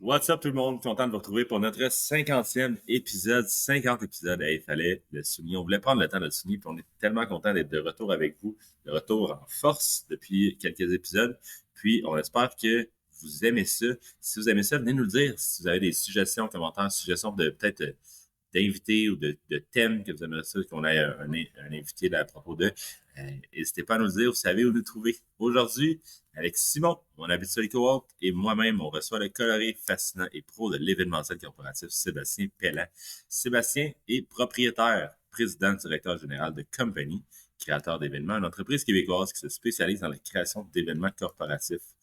What's up tout le monde? Content de vous retrouver pour notre 50e épisode. 50 épisodes. Hey, il fallait le souligner. On voulait prendre le temps de le souligner, puis on est tellement content d'être de retour avec vous, de retour en force depuis quelques épisodes. Puis on espère que vous aimez ça. Si vous aimez ça, venez nous le dire. Si vous avez des suggestions, commentaires, suggestions de peut-être d'invités ou de thèmes que vous aimeriez ça, qu'on ait un invité là, à propos de, n'hésitez pas à nous le dire. Vous savez où nous trouver. Aujourd'hui, avec Simon, mon habituel co-hôte, et moi-même, on reçoit le coloré fascinant et pro de l'événementiel corporatif, Sébastien Pellant. Sébastien est propriétaire, président, directeur général de Company, créateur d'événements, une entreprise québécoise qui se spécialise dans la création d'événements corporatifs.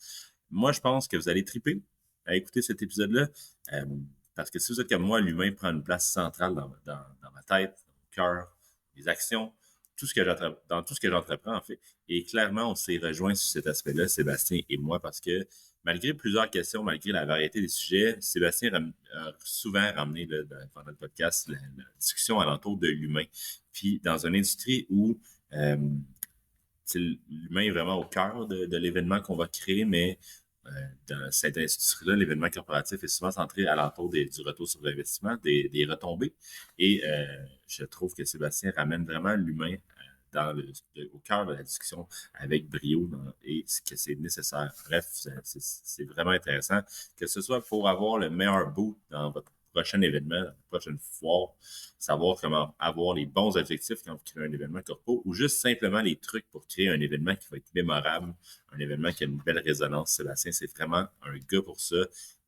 Moi, je pense que vous allez triper à écouter cet épisode-là, parce que si vous êtes comme moi, l'humain prend une place centrale dans ma tête, dans mon cœur, mes actions, dans tout ce que j'entreprends, en fait. Et clairement, on s'est rejoint sur cet aspect-là, Sébastien et moi, parce que malgré plusieurs questions, malgré la variété des sujets, Sébastien a souvent ramené pendant le podcast la discussion alentour de l'humain. Puis dans une industrie où l'humain est vraiment au cœur de l'événement qu'on va créer, mais dans cette industrie-là, l'événement corporatif est souvent centré alentour du retour sur l'investissement, des retombées. Et je trouve que Sébastien ramène vraiment l'humain au cœur de la discussion avec brio et que c'est nécessaire. Bref, c'est vraiment intéressant, que ce soit pour avoir le meilleur bout dans votre prochain événement, la prochaine foire, savoir comment avoir les bons objectifs quand vous créez un événement corpo ou juste simplement les trucs pour créer un événement qui va être mémorable, un événement qui a une belle résonance. Sébastien, c'est vraiment un gars pour ça.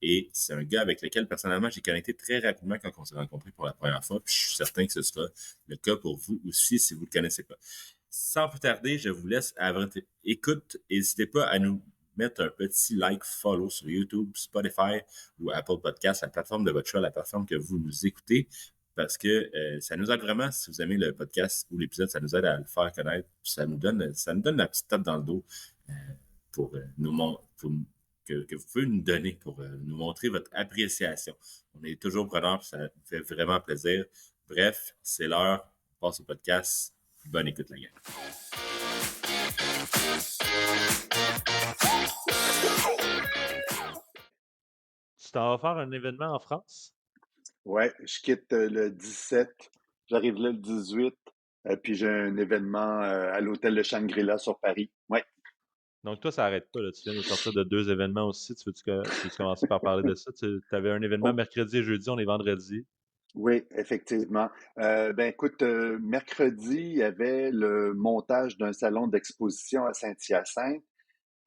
Et c'est un gars avec lequel, personnellement, j'ai connecté très rapidement quand on s'est rencontrés pour la première fois. Puis je suis certain que ce sera le cas pour vous aussi si vous ne le connaissez pas. Sans plus tarder, je vous laisse à votre écoute. N'hésitez pas à nous mettre un petit like, follow sur YouTube, Spotify ou Apple Podcast, la plateforme de votre choix, la plateforme que vous nous écoutez, parce que ça nous aide vraiment, si vous aimez le podcast ou l'épisode, ça nous aide à le faire connaître. Ça nous donne la petite tape dans le dos pour nous montrer, que vous pouvez nous donner pour nous montrer votre appréciation. On est toujours preneurs, ça nous fait vraiment plaisir. Bref, c'est l'heure, on passe au podcast. Bonne écoute, la gang. Tu t'en vas faire un événement en France? Ouais, je quitte le 17, j'arrive là le 18, puis j'ai un événement à l'hôtel de Shangri-La sur Paris. Ouais. Donc, toi, ça n'arrête pas, là. Tu viens de sortir de 2 événements aussi. Tu veux commencer par parler de ça? Tu avais un événement Oh, mercredi et jeudi, on est vendredi. oui, effectivement. Ben écoute, mercredi, il y avait le montage d'un salon d'exposition à Saint-Hyacinthe.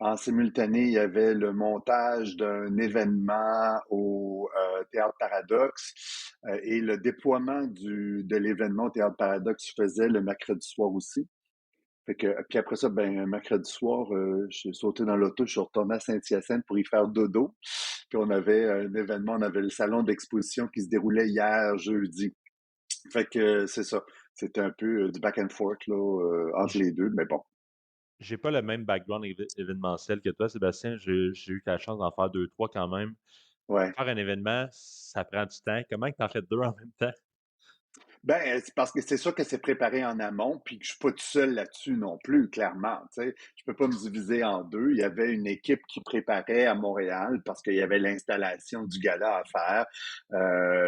En simultané, il y avait le montage d'un événement au Théâtre Paradoxe et le déploiement de l'événement au Théâtre Paradoxe se faisait le mercredi soir aussi. Fait que, puis après ça, ben, mercredi soir, je suis sauté dans l'auto, je suis retourné à Saint-Hyacinthe pour y faire dodo. Puis on avait un événement, on avait le salon d'exposition qui se déroulait hier, jeudi. Fait que c'est ça. C'était un peu du back and forth là, entre J- les deux, mais bon. J'ai pas le même background événementiel que toi, Sébastien. J'ai eu la chance d'en faire 2, 3 quand même. Ouais. Faire un événement, ça prend du temps. Comment que t'en fais 2 en même temps? Ben, c'est parce que c'est sûr que c'est préparé en amont, puis que je suis pas tout seul là-dessus non plus, clairement. Tu sais, je peux pas me diviser en deux. Il y avait une équipe qui préparait à Montréal parce qu'il y avait l'installation du gala à faire.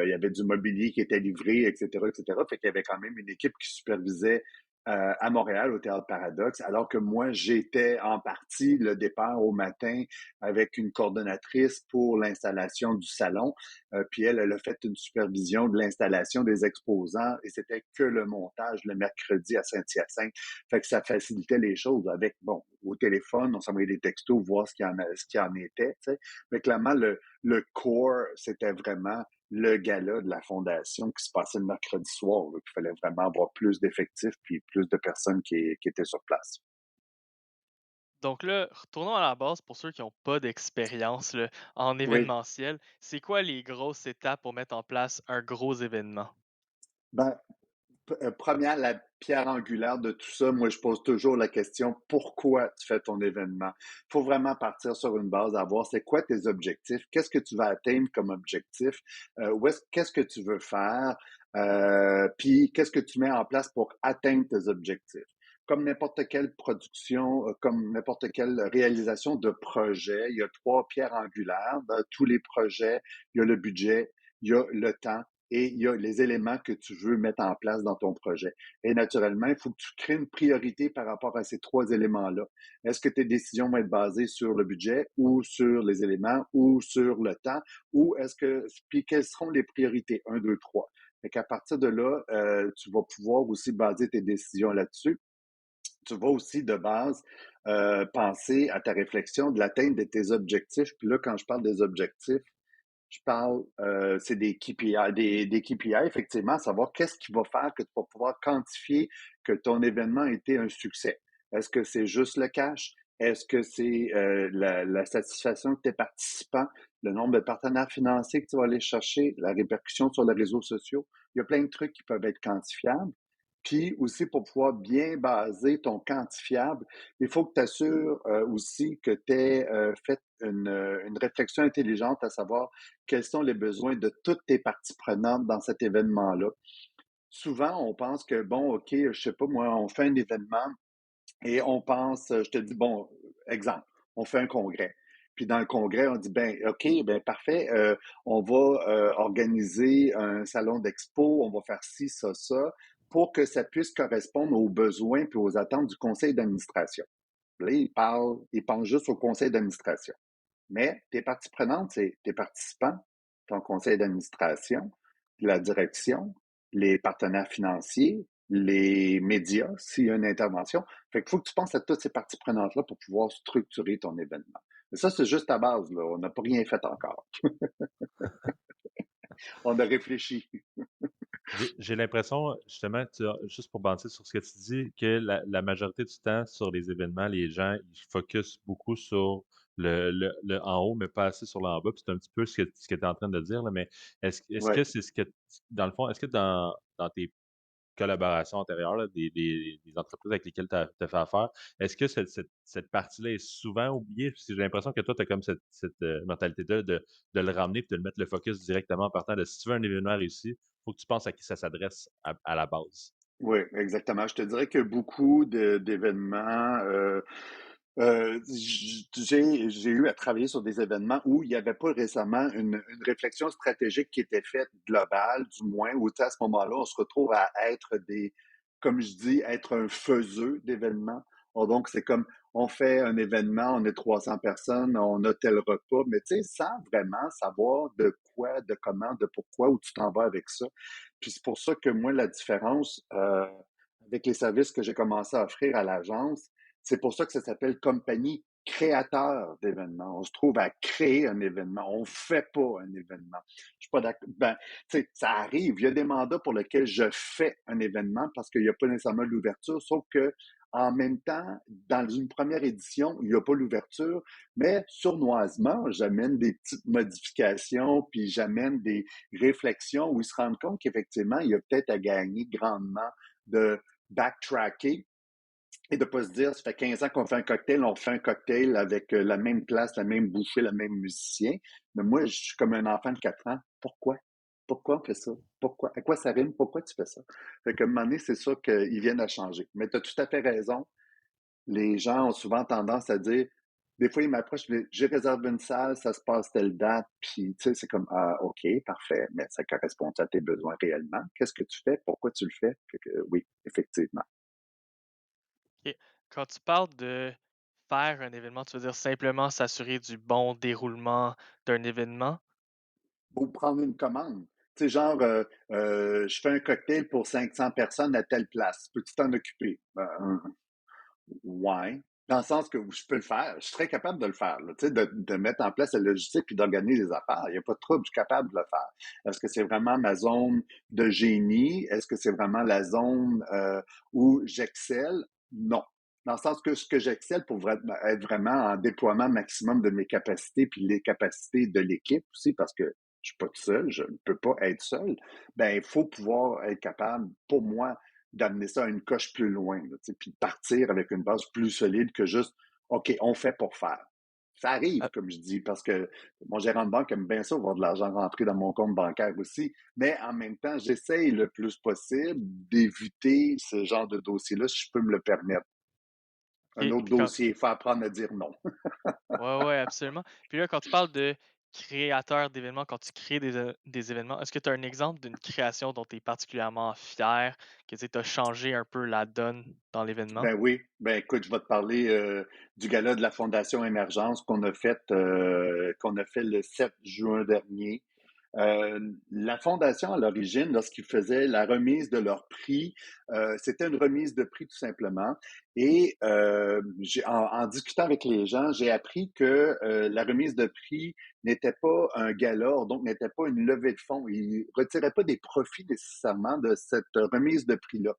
Il y avait du mobilier qui était livré, etc., etc. Fait qu'il y avait quand même une équipe qui supervisait à Montréal, au Théâtre Paradoxe, alors que moi, j'étais en partie le départ au matin avec une coordonnatrice pour l'installation du salon. Puis elle a fait une supervision de l'installation des exposants et c'était que le montage le mercredi à Saint-Hyacinthe. Fait que ça facilitait les choses avec, bon, au téléphone, on s'envoyait des textos, voir ce qui en était, tu sais. Mais clairement, le core, c'était vraiment le gala de la fondation qui se passait le mercredi soir. Il fallait vraiment avoir plus d'effectifs puis plus de personnes qui étaient sur place. Donc là, retournons à la base pour ceux qui n'ont pas d'expérience là, en Oui. événementiel. C'est quoi les grosses étapes pour mettre en place un gros événement? Ben, première, la pierre angulaire de tout ça, moi, je pose toujours la question, pourquoi tu fais ton événement? Il faut vraiment partir sur une base à voir c'est quoi tes objectifs, qu'est-ce que tu vas atteindre comme objectif, qu'est-ce que tu veux faire, puis qu'est-ce que tu mets en place pour atteindre tes objectifs. comme n'importe quelle production, comme n'importe quelle réalisation de projet, il y a 3 pierres angulaires. Dans tous les projets, il y a le budget, il y a le temps et il y a les éléments que tu veux mettre en place dans ton projet. Et naturellement, il faut que tu crées une priorité par rapport à ces 3 éléments-là. Est-ce que tes décisions vont être basées sur le budget ou sur les éléments ou sur le temps ou puis quelles seront les priorités? 1, 2, 3. Fait qu'à partir de là, tu vas pouvoir aussi baser tes décisions là-dessus. Tu vas aussi de base penser à ta réflexion de l'atteinte de tes objectifs. Puis là, quand je parle des objectifs, je parle, c'est des KPI, des KPI, effectivement, savoir qu'est-ce qui va faire que tu vas pouvoir quantifier que ton événement a été un succès. Est-ce que c'est juste le cash? Est-ce que c'est la satisfaction de tes participants, le nombre de partenaires financiers que tu vas aller chercher, la répercussion sur les réseaux sociaux? Il y a plein de trucs qui peuvent être quantifiables. Puis aussi, pour pouvoir bien baser ton quantifiable, il faut que tu assures aussi que tu aies fait une réflexion intelligente à savoir quels sont les besoins de toutes tes parties prenantes dans cet événement-là. Souvent, on pense que, bon, OK, je sais pas, moi, on fait un événement et on pense, je te dis, bon, exemple, on fait un congrès. Puis dans le congrès, on dit, ben, OK, ben parfait, on va organiser un salon d'expo, on va faire ci, ça, pour que ça puisse correspondre aux besoins puis aux attentes du conseil d'administration. Là, il pense juste au conseil d'administration. Mais tes parties prenantes, c'est tes participants, ton conseil d'administration, la direction, les partenaires financiers, les médias, s'il y a une intervention. Fait qu'il faut que tu penses à toutes ces parties prenantes-là pour pouvoir structurer ton événement. Mais ça, c'est juste à base, là. On n'a pas rien fait encore. On a réfléchi. J'ai l'impression, justement, juste pour banter sur ce que tu dis, que la majorité du temps, sur les événements, les gens, ils focusent beaucoup sur le en haut, mais pas assez sur l'en bas. Puis c'est un petit peu ce que tu es en train de dire, là, mais est-ce Ouais. que c'est ce que, dans le fond, est-ce que dans tes collaborations antérieures, là, des entreprises avec lesquelles tu as fait affaire, est-ce que cette partie-là est souvent oubliée? Parce que j'ai l'impression que toi, tu as comme cette mentalité-là de le ramener et de le mettre le focus directement en partant de si tu veux un événement réussi, il faut que tu penses à qui ça s'adresse à la base. Oui, exactement. Je te dirais que beaucoup d'événements, j'ai eu à travailler sur des événements où il n'y avait pas récemment une réflexion stratégique qui était faite globale, du moins, où tu sais, à ce moment-là, on se retrouve à être comme je dis, être un faiseux d'événements. Donc, c'est comme, on fait un événement, on est 300 personnes, on a tel repas, mais tu sais, sans vraiment savoir de quoi, de comment, de pourquoi, où tu t'en vas avec ça. Puis c'est pour ça que moi, la différence avec les services que j'ai commencé à offrir à l'agence, c'est pour ça que ça s'appelle compagnie créateur d'événements. On se trouve à créer un événement. On fait pas un événement. Je suis pas d'accord. Ben, tu sais, ça arrive. Il y a des mandats pour lesquels je fais un événement parce qu'il n'y a pas nécessairement l'ouverture, sauf que en même temps, dans une première édition, il n'y a pas l'ouverture, mais sournoisement, j'amène des petites modifications, puis j'amène des réflexions où ils se rendent compte qu'effectivement, il y a peut-être à gagner grandement de backtracker et de pas se dire, ça fait 15 ans qu'on fait un cocktail, on fait un cocktail avec la même place, la même bouchée, le même musicien. Mais moi, je suis comme un enfant de 4 ans. Pourquoi? Pourquoi on fait ça? Pourquoi? À quoi ça rime? Pourquoi tu fais ça? Fait qu'à un moment donné, c'est sûr qu'ils viennent à changer. Mais tu as tout à fait raison. Les gens ont souvent tendance à dire, des fois, ils m'approchent, j'ai réservé une salle, ça se passe telle date, puis tu sais, c'est comme, ah, OK, parfait, mais ça correspond à tes besoins réellement? Qu'est-ce que tu fais? Pourquoi tu le fais? Oui, effectivement. OK. Quand tu parles de faire un événement, tu veux dire simplement s'assurer du bon déroulement d'un événement? Ou prendre une commande. Tu sais, genre, je fais un cocktail pour 500 personnes à telle place. Peux-tu t'en occuper? Ouais. Dans le sens que je peux le faire. Je serais capable de le faire, là, tu sais, de mettre en place la logistique puis d'organiser les affaires. Il n'y a pas de trouble, je suis capable de le faire. Est-ce que c'est vraiment ma zone de génie? Est-ce que c'est vraiment la zone où j'excelle? Non. Dans le sens que ce que j'excelle pour être vraiment en déploiement maximum de mes capacités puis les capacités de l'équipe aussi, parce que je suis pas tout seul, je ne peux pas être seul. Ben, il faut pouvoir être capable, pour moi, d'amener ça à une coche plus loin, là, puis de partir avec une base plus solide que juste OK, on fait pour faire. Ça arrive, Ah, comme je dis, parce que mon gérant de banque aime bien ça, voir de l'argent rentrer dans mon compte bancaire aussi. Mais en même temps, j'essaye le plus possible d'éviter ce genre de dossier-là, si je peux me le permettre. Un OK. autre Puis quand dossier, il faut apprendre à dire non. Ouais, ouais, absolument. Puis là, quand tu parles de créateur d'événements, quand tu crées des événements, est-ce que tu as un exemple d'une création dont tu es particulièrement fier, que tu as changé un peu la donne dans l'événement? Ben oui, ben écoute, je vais te parler du gala de la Fondation Émergence qu'on a fait le 7 juin dernier. La Fondation, à l'origine, lorsqu'ils faisaient la remise de leur prix, c'était une remise de prix tout simplement. Et en discutant avec les gens, j'ai appris que la remise de prix n'était pas un gala, donc n'était pas une levée de fonds. Ils ne retiraient pas des profits nécessairement de cette remise de prix-là.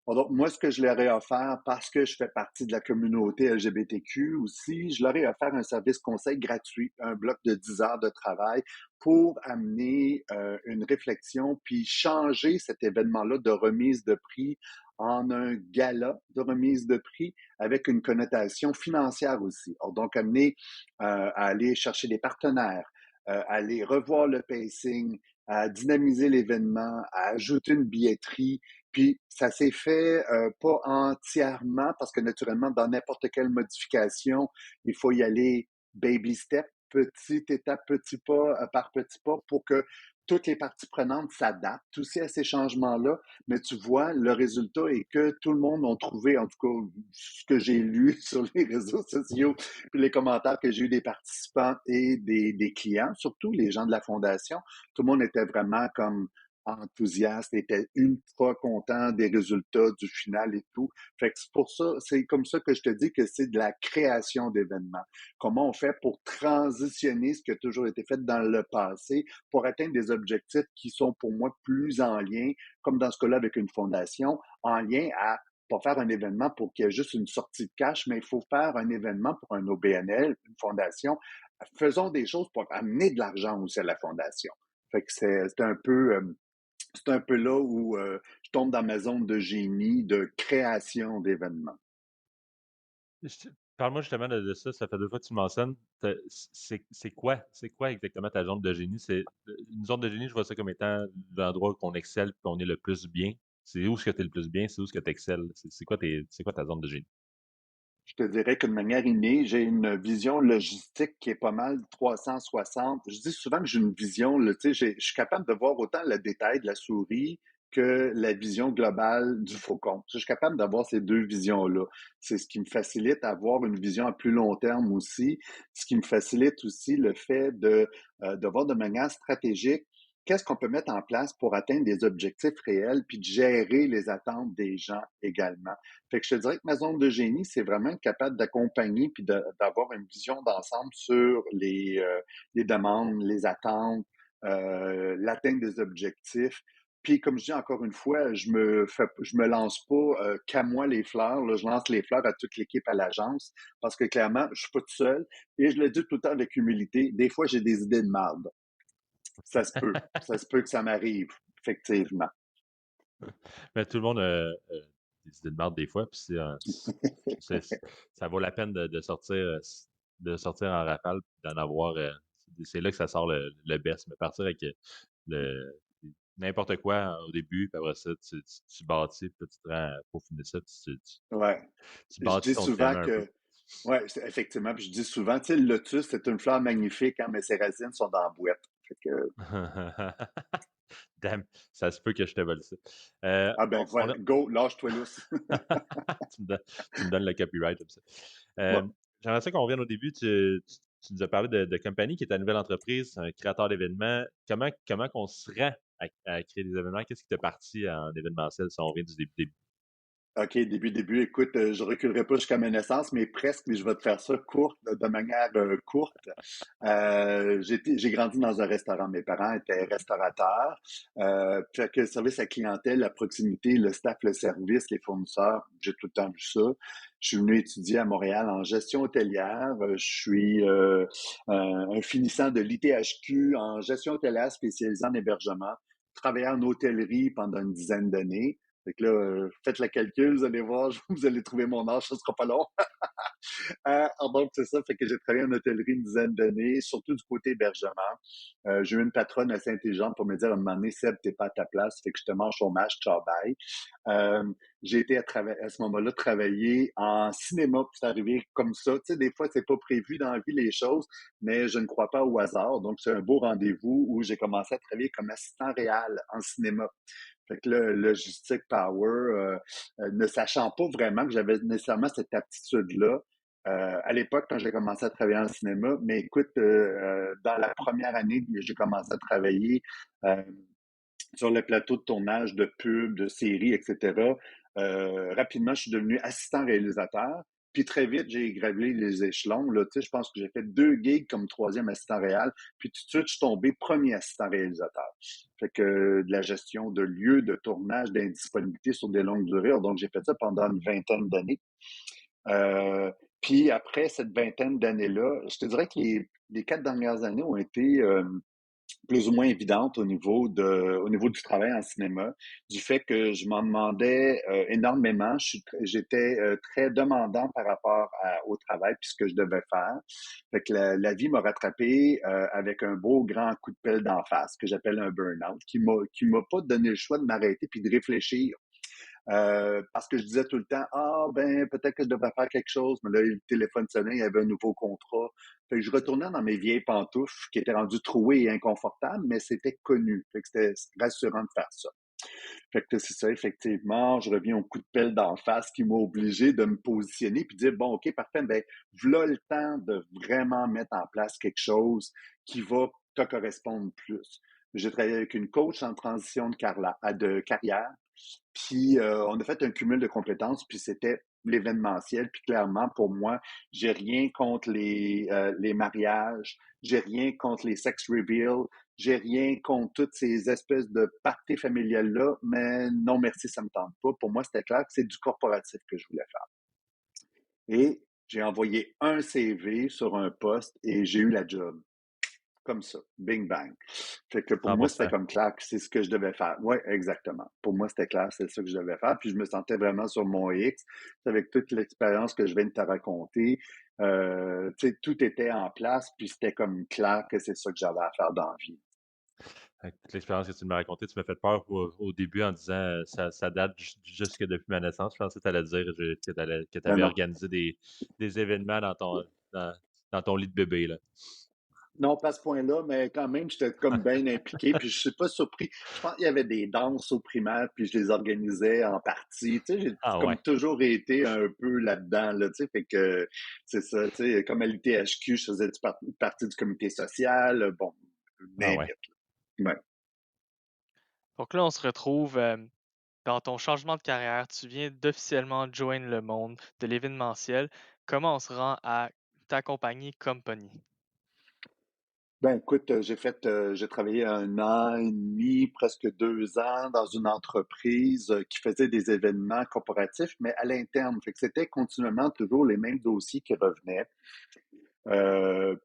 Bon, donc, moi, ce que je leur ai offert, parce que je fais partie de la communauté LGBTQ aussi, je leur ai offert un service conseil gratuit, un bloc de 10 heures de travail pour amener une réflexion, puis changer cet événement-là de remise de prix en un gala de remise de prix avec une connotation financière aussi. Donc, amener à aller chercher des partenaires, à aller revoir le pacing, à dynamiser l'événement, à ajouter une billetterie, puis ça s'est fait pas entièrement parce que naturellement, dans n'importe quelle modification, il faut y aller baby step, petite étape, petit pas par petit pas pour que toutes les parties prenantes s'adaptent aussi à ces changements-là. Mais tu vois, le résultat est que tout le monde a trouvé, en tout cas, ce que j'ai lu sur les réseaux sociaux, puis les commentaires que j'ai eu des participants et des clients, surtout les gens de la fondation, tout le monde était vraiment comme enthousiaste, était ultra content des résultats du final et tout. Fait que c'est pour ça, c'est comme ça que je te dis que c'est de la création d'événements. Comment on fait pour transitionner ce qui a toujours été fait dans le passé pour atteindre des objectifs qui sont pour moi plus en lien, comme dans ce cas-là avec une fondation, en lien à pas faire un événement pour qu'il y ait juste une sortie de cash, mais il faut faire un événement pour un OBNL, une fondation. Faisons des choses pour amener de l'argent aussi à la fondation. Fait que c'est un peu là où je tombe dans ma zone de génie, de création d'événements. Parle-moi justement de ça, ça fait 2 fois que tu le mentionnes. C'est quoi exactement ta zone de génie? Une zone de génie, je vois ça comme étant l'endroit qu'on excelle et qu'on est le plus bien. C'est où est-ce que tu es le plus bien? C'est où est-ce que tu excelles? C'est quoi ta zone de génie? Je te dirais qu'une manière innée, j'ai une vision logistique qui est pas mal 360. Je dis souvent que j'ai une vision, là, tu sais, je suis capable de voir autant le détail de la souris que la vision globale du faucon. Je suis capable d'avoir ces deux visions-là. C'est ce qui me facilite à avoir une vision à plus long terme aussi, ce qui me facilite aussi le fait de voir de manière stratégique qu'est-ce qu'on peut mettre en place pour atteindre des objectifs réels, puis de gérer les attentes des gens également. Fait que je te dirais que ma zone de génie, c'est vraiment être capable d'accompagner puis d'avoir une vision d'ensemble sur les demandes, les attentes, l'atteinte des objectifs. Puis comme je dis encore une fois, je me lance pas qu'à moi les fleurs. Là, je lance les fleurs à toute l'équipe à l'agence parce que clairement, je suis pas tout seul. Et je le dis tout le temps avec humilité. Des fois, j'ai des idées de marde. Ça se peut. Ça se peut que ça m'arrive, effectivement. Mais tout le monde a des idées de merde des fois, puis ça vaut la peine de sortir en rafale, puis d'en avoir. C'est là que ça sort le best. Mais partir avec le, n'importe quoi au début, puis après ça, tu bâtis, puis tu te rends pour finir ça, Ouais. tu Je bâtis dis ton souvent finalement un peu. que oui, effectivement. Puis je dis souvent, tu sais, le lotus, c'est une fleur magnifique, hein, mais ses racines sont dans la boîte. Fait que, Damn, ça se peut que je te vole ça. ah ben, On voilà, a... go, lâche-toi lousse. tu me donnes le copyright comme ça. Ouais. J'aimerais ça qu'on revienne au début. Tu nous as parlé de Company, qui est ta nouvelle entreprise, un créateur d'événements. Comment qu'on se rend à créer des événements? Qu'est-ce qui t'a parti en événementiel si on revient du début? OK, début. Écoute, je reculerai pas jusqu'à ma naissance, mais presque, mais je vais te faire ça courte, de manière courte. J'ai grandi dans un restaurant. Mes parents étaient restaurateurs. Fait que le service à clientèle, la proximité, le staff, le service, les fournisseurs, j'ai tout le temps vu ça. Je suis venu étudier à Montréal en gestion hôtelière. Je suis un finissant de l'ITHQ en gestion hôtelière spécialisé en hébergement. Travaillé en hôtellerie pendant une dizaine d'années. Fait que là, faites le calcul, vous allez voir, vous allez trouver mon âge, ça sera pas long. Donc, c'est ça, fait que j'ai travaillé en hôtellerie une dizaine d'années, surtout du côté hébergement. J'ai eu une patronne assez intelligente pour me dire à un moment donné, Seb, t'es pas à ta place, fait que je te mets en chômage, ciao, bye. J'ai été à ce moment-là travailler en cinéma, puis c'est arrivé comme ça. Tu sais, des fois, c'est pas prévu dans la vie les choses, mais je ne crois pas au hasard. Donc, c'est un beau rendez-vous où j'ai commencé à travailler comme assistant réel en cinéma. Fait que là, Logistic Power, ne sachant pas vraiment que j'avais nécessairement cette aptitude-là, à l'époque, quand j'ai commencé à travailler en cinéma, mais écoute, dans la première année que j'ai commencé à travailler sur le plateau de tournage de pubs, de séries, etc., rapidement, je suis devenu assistant réalisateur. Puis très vite, j'ai gravi les échelons. Là, tu sais, je pense que j'ai fait 2 gigs comme troisième assistant réel. Puis tout de suite, je suis tombé premier assistant réalisateur. Fait que de la gestion de lieux, de tournage, d'indisponibilité sur des longues durées. Donc, j'ai fait ça pendant une vingtaine d'années. Puis après cette vingtaine d'années-là, je te dirais que les 4 dernières années ont été plus ou moins évidente au niveau du travail en cinéma, du fait que je m'en demandais énormément. J'étais très demandant par rapport au travail puis ce que je devais faire. Fait que la vie m'a rattrapé avec un beau grand coup de pelle d'en face que j'appelle un burn-out, qui m'a pas donné le choix de m'arrêter puis de réfléchir. Parce que je disais tout le temps, ah ben peut-être que je devrais faire quelque chose, mais là le téléphone sonnait, il y avait un nouveau contrat. Fait que je retournais dans mes vieilles pantoufles qui étaient rendues trouées et inconfortables, mais c'était connu. Fait que c'était rassurant de faire ça. Fait que c'est ça, effectivement, je reviens au coup de pelle d'en face qui m'a obligé de me positionner puis de dire, bon, OK, parfait, ben voilà le temps de vraiment mettre en place quelque chose qui va te correspondre plus. J'ai travaillé avec une coach en transition de carrière, puis on a fait un cumul de compétences, puis c'était l'événementiel. Puis clairement, pour moi, j'ai rien contre les mariages, j'ai rien contre les sex reveals, j'ai rien contre toutes ces espèces de parties familiales-là, mais non merci, ça me tente pas. Pour moi, c'était clair que c'est du corporatif que je voulais faire. Et j'ai envoyé un CV sur un poste et j'ai eu la job. Comme ça, bing bang. Fait que pour moi, c'était 100%. comme clair que c'est ce que je devais faire. Oui, exactement. Pour moi, c'était clair, c'est ça que je devais faire. Puis je me sentais vraiment sur mon X. Avec toute l'expérience que je viens de te raconter, tout était en place, puis c'était comme clair que c'est ça que j'avais à faire dans la vie. Avec toute l'expérience que tu m'as racontée, tu m'as fait peur au début en disant ça date jusque depuis ma naissance. Je pensais que tu allais dire que tu Non, avais non. organisé des événements dans ton lit de bébé, là. Non, pas à ce point-là, mais quand même, j'étais comme bien impliqué, puis je suis pas surpris. Je pense qu'il y avait des danses au primaire, puis je les organisais en partie. Tu sais, j'ai Ah comme ouais. toujours été un peu là-dedans, là, tu sais, fait que c'est ça, tu sais, comme à l'ITHQ, je faisais partie du comité social, bon, Ah ouais. Ouais. Donc là, on se retrouve dans ton changement de carrière. Tu viens d'officiellement joindre le monde de l'événementiel. Comment on se rend à ta compagnie Company? Ben écoute, j'ai travaillé 1 an et demi, presque 2 ans dans une entreprise qui faisait des événements corporatifs, mais à l'interne. Fait que c'était continuellement toujours les mêmes dossiers qui revenaient.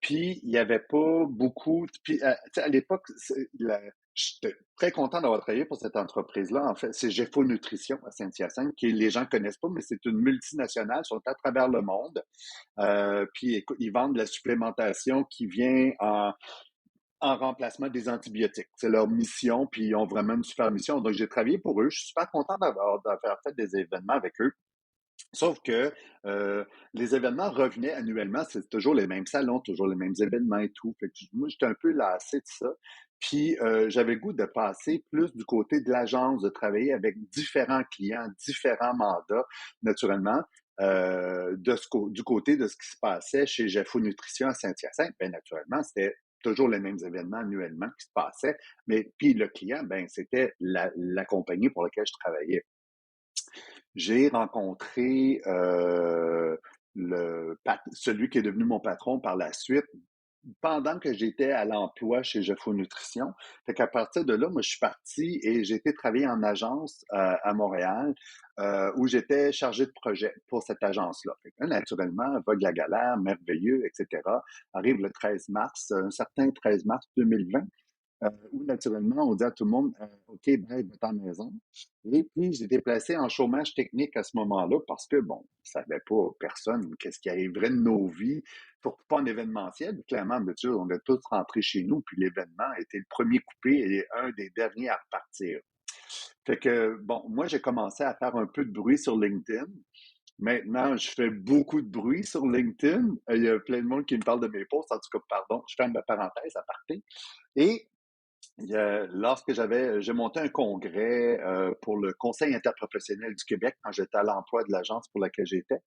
Puis il y avait pas beaucoup. Puis tu sais, à l'époque, j'étais très content d'avoir travaillé pour cette entreprise-là. En fait, c'est GEFO Nutrition à Saint-Hyacinthe, qui les gens connaissent pas, mais c'est une multinationale, ils sont à travers le monde. Puis écoute, ils vendent de la supplémentation qui vient en remplacement des antibiotiques. C'est leur mission, puis ils ont vraiment une super mission. Donc, j'ai travaillé pour eux. Je suis super content d'avoir fait des événements avec eux. Sauf que les événements revenaient annuellement, c'est toujours les mêmes salons, toujours les mêmes événements et tout. Fait que moi, j'étais un peu lassé de ça. Puis j'avais le goût de passer plus du côté de l'agence, de travailler avec différents clients, différents mandats, naturellement. Du côté de ce qui se passait chez Jeffo Nutrition à Saint-Hyacinthe, bien naturellement, c'était toujours les mêmes événements annuellement qui se passaient. Mais puis le client, ben c'était la compagnie pour laquelle je travaillais. J'ai rencontré celui qui est devenu mon patron par la suite pendant que j'étais à l'emploi chez Jeffo Nutrition. Fait qu'à partir de là, moi, je suis parti et j'ai été travailler en agence à Montréal où j'étais chargé de projet pour cette agence-là. Fait que là, naturellement, Vogue la galère, merveilleux, etc. Arrive le 13 mars, un certain 13 mars 2020. où naturellement, on dit à tout le monde, OK, ben, va à la maison. Et puis, j'étais placé en chômage technique à ce moment-là parce que, bon, on ne savait pas personne qu'est-ce qui arriverait de nos vies, surtout pas en événementiel. Clairement, d'habitude, on est tous rentrés chez nous, puis l'événement était le premier coupé et un des derniers à repartir. Fait que, bon, moi, j'ai commencé à faire un peu de bruit sur LinkedIn. Maintenant, je fais beaucoup de bruit sur LinkedIn. Il y a plein de monde qui me parle de mes posts. En tout cas, pardon, je ferme ma parenthèse à partir. Et lorsque j'ai monté un congrès pour le Conseil interprofessionnel du Québec quand j'étais à l'emploi de l'agence pour laquelle j'étais.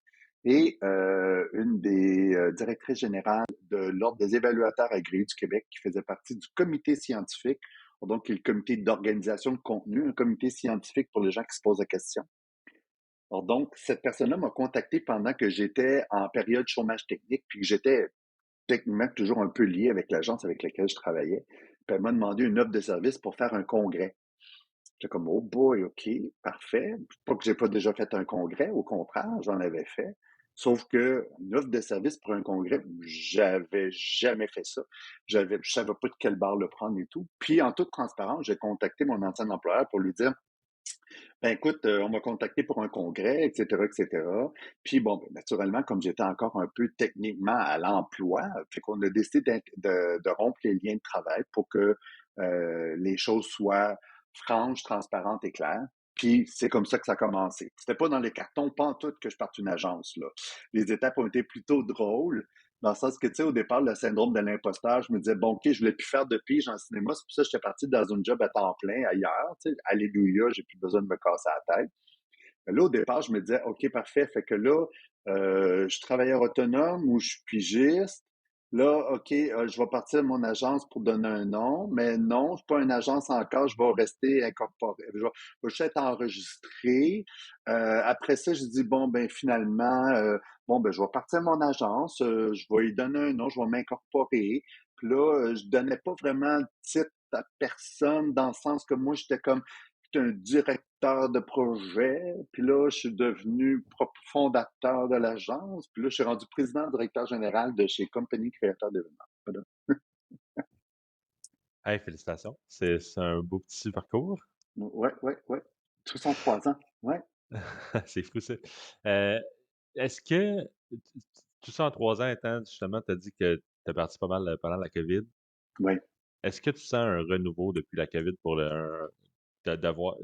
Et une des directrices générales de l'Ordre des évaluateurs agréés du Québec qui faisait partie du comité scientifique, donc qui est le comité d'organisation de contenu, un comité scientifique pour les gens qui se posent des questions. Alors donc, cette personne-là m'a contacté pendant que j'étais en période chômage technique, puis que j'étais techniquement toujours un peu lié avec l'agence avec laquelle je travaillais. Puis elle m'a demandé une offre de service pour faire un congrès. J'étais comme, oh boy, OK, parfait. Pas que j'ai pas déjà fait un congrès, au contraire, j'en avais fait. Sauf que une offre de service pour un congrès, j'avais jamais fait ça. Je savais pas de quelle barre le prendre et tout. Puis, en toute transparence, j'ai contacté mon ancien employeur pour lui dire, ben écoute, on m'a contacté pour un congrès, etc., etc. Puis bon, ben, naturellement, comme j'étais encore un peu techniquement à l'emploi, fait qu'on a décidé de rompre les liens de travail pour que les choses soient franches, transparentes et claires. Puis c'est comme ça que ça a commencé. C'était pas dans les cartons, pas en tout que je parte une agence, là. Les étapes ont été plutôt drôles, dans le sens que, tu sais, au départ, le syndrome de l'imposteur, je me disais, bon, OK, je voulais plus faire de pige en cinéma, c'est pour ça que j'étais parti dans une job à temps plein ailleurs, tu sais, alléluia, j'ai plus besoin de me casser la tête. Mais là, au départ, je me disais, OK, parfait, fait que là, je suis travailleur autonome ou je suis pigiste. Là, OK, je vais partir de mon agence pour donner un nom, mais non, c'est pas une agence encore, je vais rester incorporé, je vais juste être enregistré. Après ça, je dis, bon, ben finalement, bon, ben je vais partir de mon agence, je vais lui donner un nom, je vais m'incorporer. Puis là, je donnais pas vraiment de titre à personne dans le sens que moi, j'étais comme un directeur de projet, puis là, je suis devenu fondateur de l'agence, puis là, je suis rendu président directeur général de chez Compagnie Créateur d'événements. Voilà. Hey, félicitations. C'est un beau petit parcours. Ouais, ouais, ouais. Tout sont 3 ans. Ouais. C'est fou, ça. Euh, Est-ce que tout ça en 3 ans étant, justement, tu as dit que tu es parti pas mal pendant la COVID. Ouais. Est-ce que tu sens un renouveau depuis la COVID pour d'avoir.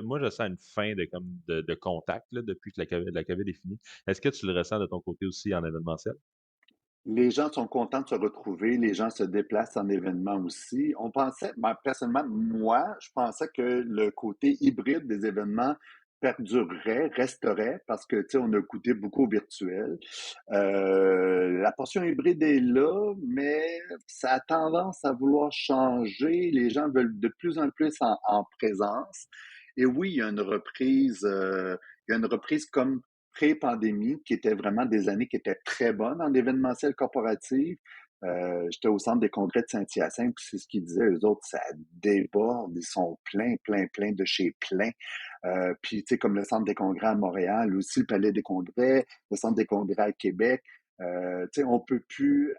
Moi, je sens une fin de contact là, depuis que la COVID est finie. Est-ce que tu le ressens de ton côté aussi en événementiel? Les gens sont contents de se retrouver, les gens se déplacent en événement aussi. On pensait, personnellement, moi, je pensais que le côté hybride des événements perdurerait, resterait, parce que, tu sais, on a coûté beaucoup au virtuel. La portion hybride est là, mais ça a tendance à vouloir changer. Les gens veulent de plus en plus en présence. Et oui, il y a une reprise comme pré-pandémie, qui étaient vraiment des années qui étaient très bonnes en événementiel corporatif. J'étais au centre des congrès de Saint-Hyacinthe, puis c'est ce qu'ils disaient, eux autres, ça déborde, ils sont pleins, pleins, pleins de chez plein. Puis, tu sais, comme le centre des congrès à Montréal, aussi le palais des congrès, le centre des congrès à Québec, tu sais, on peut plus,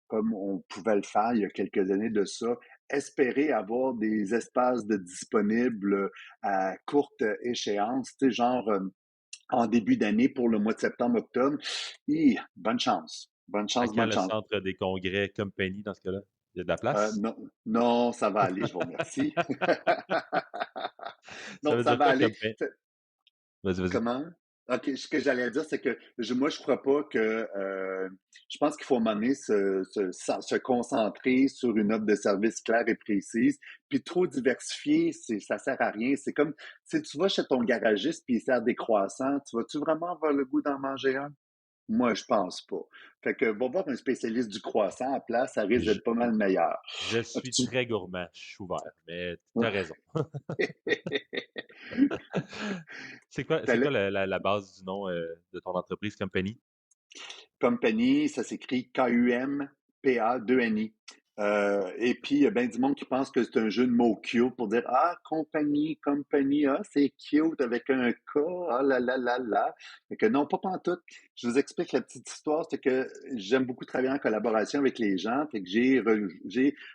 comme on pouvait le faire il y a quelques années de ça, espérer avoir des espaces de disponibles à courte échéance, tu sais, genre en début d'année pour le mois de septembre-octobre. Bonne chance. Bonne À chance, quand bonne le chance. centre des congrès Compagnie dans ce cas-là? Il y a de la place? Non, non, ça va aller, je vous remercie. Ça Non, veut ça dire va quoi, aller. Compagnie? Vas-y, vas-y. Comment? OK, ce que j'allais dire, c'est que moi, je crois pas que... je pense qu'il faut m'amener se concentrer sur une offre de service claire et précise. Puis trop diversifier, ça sert à rien. C'est comme si tu vas chez ton garagiste puis il sert des croissants, tu vas-tu vraiment avoir le goût d'en manger un? Moi, je pense pas. Fait que va voir un spécialiste du croissant à place, ça risque Je, d'être pas mal meilleur. je suis très gourmand, je suis ouvert, mais tu as raison. C'est quoi la base du nom de ton entreprise Compagnie? Compagnie, ça s'écrit Kumpa 2NI. Et puis, il y a bien du monde qui pense que c'est un jeu de mots cute pour dire Ah, compagnie, ah, c'est cute avec un K, ah là là là là. Fait que non, pas pantoute. Je vous explique la petite histoire, c'est que j'aime beaucoup travailler en collaboration avec les gens. Fait que j'ai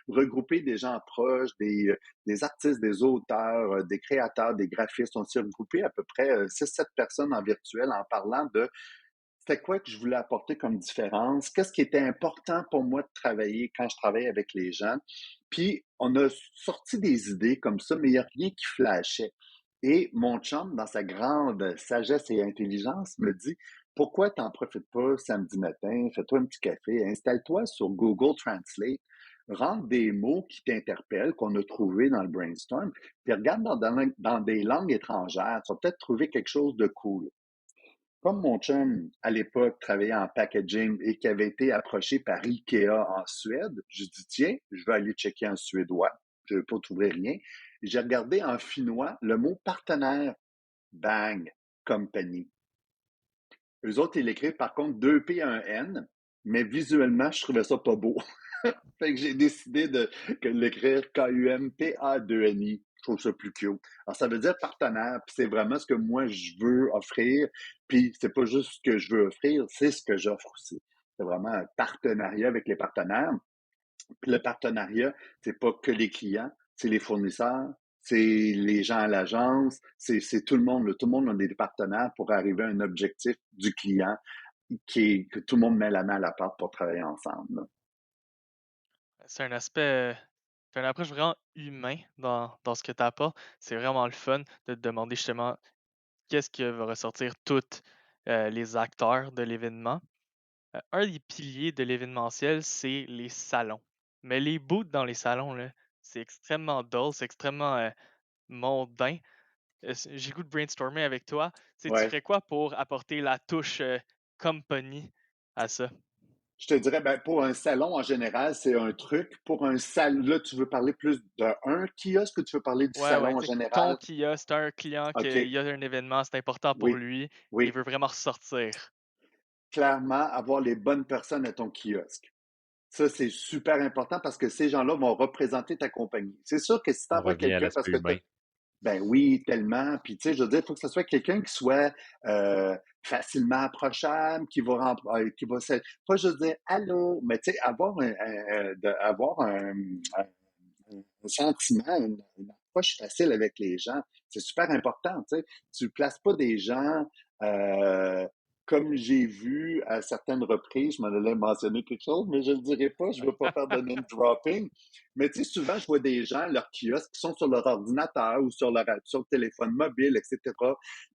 regroupé des gens proches, des artistes, des auteurs, des créateurs, des graphistes. On s'est regroupé à peu près 6-7 personnes en virtuel en parlant de c'était quoi que je voulais apporter comme différence? Qu'est-ce qui était important pour moi de travailler quand je travaillais avec les gens? Puis, on a sorti des idées comme ça, mais il n'y a rien qui flashait. Et mon chum, dans sa grande sagesse et intelligence, me dit, pourquoi t'en profites pas samedi matin? Fais-toi un petit café, installe-toi sur Google Translate, rentre des mots qui t'interpellent, qu'on a trouvés dans le brainstorm, puis regarde dans des langues étrangères. Tu vas peut-être trouver quelque chose de cool. Comme mon chum, à l'époque, travaillait en packaging et qui avait été approché par IKEA en Suède, je dis, tiens, je vais aller checker en suédois. Je ne vais pas trouver rien. J'ai regardé en finnois le mot partenaire, bang, compagnie. Eux autres, ils l'écrivent par contre 2P et un N, mais visuellement, je trouvais ça pas beau. Fait que j'ai décidé de l'écrire K-U-M-P-A-2-N-I. Je trouve ça plus cute. Alors, ça veut dire partenaire, puis c'est vraiment ce que moi je veux offrir, puis c'est pas juste ce que je veux offrir, c'est ce que j'offre aussi. C'est vraiment un partenariat avec les partenaires. Puis le partenariat, c'est pas que les clients, c'est les fournisseurs, c'est les gens à l'agence, c'est tout le monde. Tout le monde a des partenaires pour arriver à un objectif du client que tout le monde met la main à la pâte pour travailler ensemble, là. C'est un aspect, c'est une approche vraiment humain dans ce que tu apportes. C'est vraiment le fun de te demander justement qu'est-ce que va ressortir tous les acteurs de l'événement. Un des piliers de l'événementiel, c'est les salons. Mais les booths dans les salons, là, c'est extrêmement dull, c'est extrêmement mondain. J'ai le goût de brainstormer avec toi. Tu sais, tu Ouais. ferais quoi pour apporter la touche company à ça? Je te dirais, ben, pour un salon en général, c'est un truc. Pour un salon, là, tu veux parler plus d'un kiosque ou tu veux parler du Ouais, salon en tu sais, ton général? kiosque, c'est un client qu'il OK. y a un événement, c'est important pour Oui. lui, il Oui. veut vraiment ressortir. Clairement, avoir les bonnes personnes à ton kiosque. Ça, c'est super important parce que ces gens-là vont représenter ta compagnie. C'est sûr que si tu On envoies revient à quelqu'un parce l'aspect que humain. ben oui, tellement. Puis tu sais, je veux dire, il faut que ce soit quelqu'un qui soit facilement approchable, qui va pas juste dire allô, mais tu sais, avoir un sentiment, une approche facile avec les gens, c'est super important. Tu sais, tu places pas des gens euh, comme j'ai vu à certaines reprises, je m'en allais mentionner quelque chose, mais je ne le dirai pas, je ne veux pas faire de name dropping. Mais tu sais, souvent, je vois des gens, leurs kiosques, qui sont sur leur ordinateur ou sur le téléphone mobile, etc.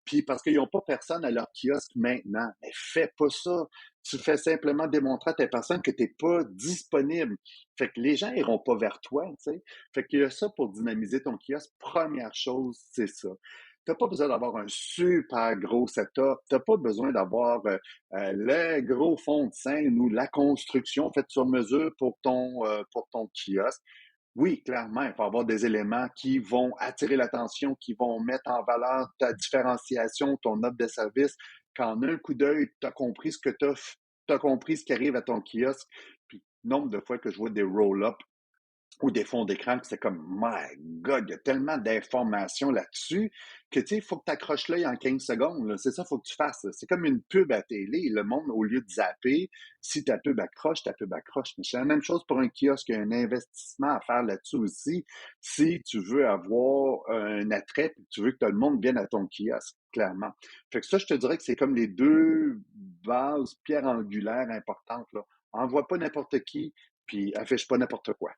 Puis parce qu'ils n'ont pas personne à leur kiosque maintenant. Mais fais pas ça. Tu fais simplement démontrer à tes personnes que tu n'es pas disponible. Fait que les gens iront pas vers toi, tu sais. Fait qu'il y a ça pour dynamiser ton kiosque. Première chose, c'est ça. T'as pas besoin d'avoir un super gros setup. T'as pas besoin d'avoir le gros fond de scène ou la construction faite sur mesure pour ton kiosque. Oui, clairement, il faut avoir des éléments qui vont attirer l'attention, qui vont mettre en valeur ta différenciation, ton offre de service. Qu'en un coup d'œil, tu as compris ce que tu as compris ce qui arrive à ton kiosque. Puis, nombre de fois que je vois des roll-up ou des fonds d'écran, c'est comme, my God, il y a tellement d'informations là-dessus que, tu sais, il faut que tu accroches l'œil en 15 secondes. Là. C'est ça, il faut que tu fasses. C'est comme une pub à télé. Le monde, au lieu de zapper, si ta pub accroche, ta pub accroche. Mais c'est la même chose pour un kiosque. Il y a un investissement à faire là-dessus aussi. Si tu veux avoir un attrait, puis tu veux que tout le monde vienne à ton kiosque, clairement. Fait que ça, je te dirais que c'est comme les deux bases pierres angulaires importantes. Là. Envoie pas n'importe qui, puis affiche pas n'importe quoi.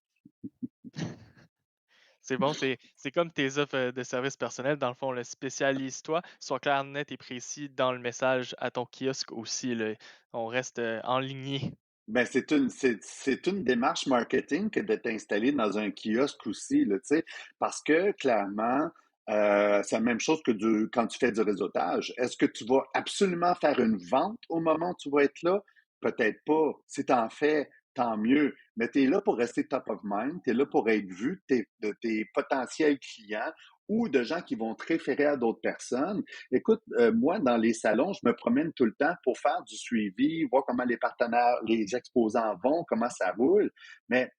C'est bon, c'est comme tes offres de services personnels. Dans le fond, le spécialise-toi, sois clair, net et précis dans le message à ton kiosque aussi. Là. On reste en ligne. Ben, c'est une démarche marketing que de t'installer dans un kiosque aussi, là, tu sais, parce que clairement, c'est la même chose que quand tu fais du réseautage. Est-ce que tu vas absolument faire une vente au moment où tu vas être là? Peut-être pas. Si tu en fais, tant mieux. Mais tu es là pour rester top of mind, tu es là pour être vu de tes potentiels clients ou de gens qui vont te référer à d'autres personnes. Écoute, moi, dans les salons, je me promène tout le temps pour faire du suivi, voir comment les partenaires, les exposants vont, comment ça roule. Mais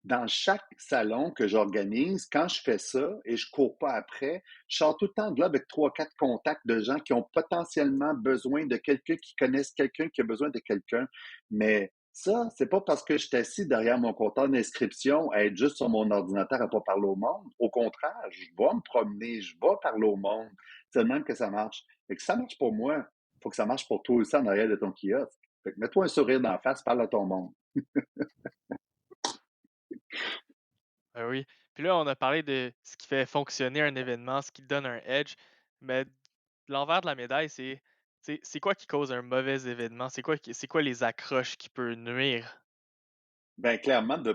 dans chaque salon que j'organise, quand je fais ça et je cours pas après, je sors tout le temps de là avec 3, 4 contacts de gens qui ont potentiellement besoin de quelqu'un, qui connaissent quelqu'un qui a besoin de quelqu'un. Mais ça, c'est pas parce que je suis assis derrière mon compteur d'inscription à être juste sur mon ordinateur à pas parler au monde. Au contraire, je vais me promener, je vais parler au monde. C'est le même que ça marche. Et que ça marche pour moi, il faut que ça marche pour toi aussi en arrière de ton kiosque. Fait que mets-toi un sourire d'en face, parle à ton monde. Ben oui. Puis là, on a parlé de ce qui fait fonctionner un événement, ce qui donne un edge, mais l'envers de la médaille, c'est quoi qui cause un mauvais événement? C'est quoi les accroches qui peuvent nuire? Ben clairement, de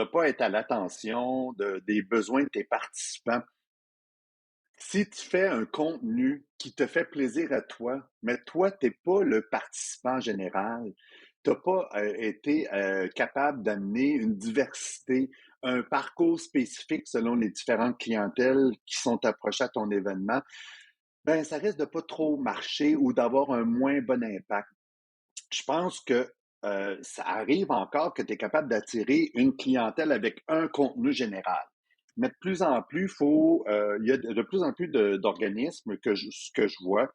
pas être à l'attention des besoins de tes participants. Si tu fais un contenu qui te fait plaisir à toi, mais toi, tu n'es pas le participant général, tu n'as pas été capable d'amener une diversité, un parcours spécifique selon les différentes clientèles qui sont approchées à ton événement, ben ça risque de pas trop marcher ou d'avoir un moins bon impact. Je pense que ça arrive encore que tu es capable d'attirer une clientèle avec un contenu général. Mais de plus en plus, il y a de plus en plus d'organismes que je vois